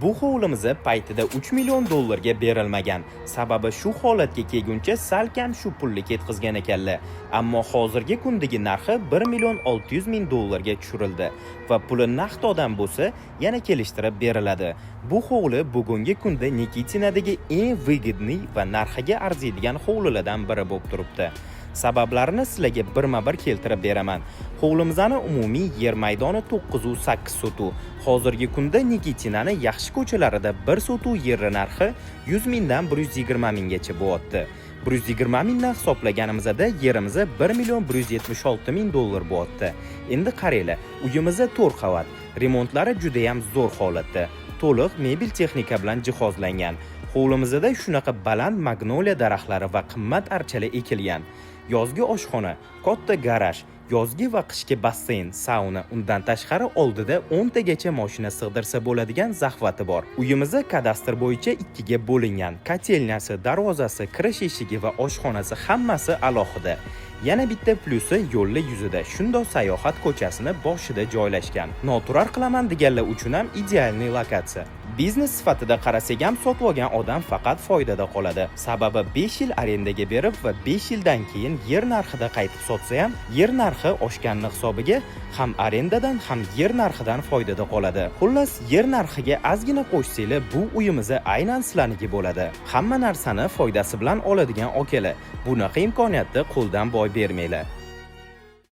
Bu hovlimizni paytida 3 million dollarga berilmagan. Sababi shu holatga kelguncha salkam shu pulni ketkizgan ekanlar. Ammo hozirgi kundagi narxi 1 million 600 ming dollarga tushirildi va puli naqd odam bo'lsa, yana kelishtirib beriladi. Bu hovli bugungi kunda Nikitinadagi eng выгодный va narxiga arziydigan hovlilardan biri bo'lib turibdi. Sabablarini sizlarga birma-bir keltirib beraman. Hovlimizning umumiy yer maydoni 908 sotu. Hozirgi kunda Nikitinani yaxshi ko'chalarida 1 sotu yer narxi 100 mingdan 120 minggacha bo'lyapti. 120 mingdan hisoblaganimizda yerimizni 1 million 176 ming dollar bo'lyapti. Endi qaranglar, uyimiz 4 qavat. Remontlari juda ham zo'r holatda. To'liq mebel texnika bilan jihozlangan. Hovlimizda shunaqa baland magnoliya daraxtlari va qimmat archalar ekilgan. Yozgi oshxona, katta garaj, yozgi va qishki basseyn, sauna, undan tashqari oldida 10 tagacha mashina sig'dirsa bo'ladigan zaxvati bor. Uyimiz kadastr bo'yicha 2 ga bo'lingan. Kotelnyasi, darvozasi, kirish eshigi va oshxonasi hammasi alohida. Yana bitta plyusi yo'lli yuzida, shundoq sayohat ko'chasini boshida joylashgan. Noturar qilaman deganlar uchun ham idealniy lokatsiya. Biznes sifatida qarasak ham sotib olgan odam faqat foydada qoladi. Sababi 5 yil arendaga berib va 5 yildan keyin yer narxida qaytib sotsa ham, yer narxi oshganini hisobiga ham arendadan ham yer narxidan foydada qoladi. Xullas, yer narxiga ozgina qo'shsanglar, bu uyimiz aynan sizlarniki bo'ladi. Hamma narsani foydasi bilan oladigan okalar. Bunaqa imkoniyatni qo'ldan boy bermanglar.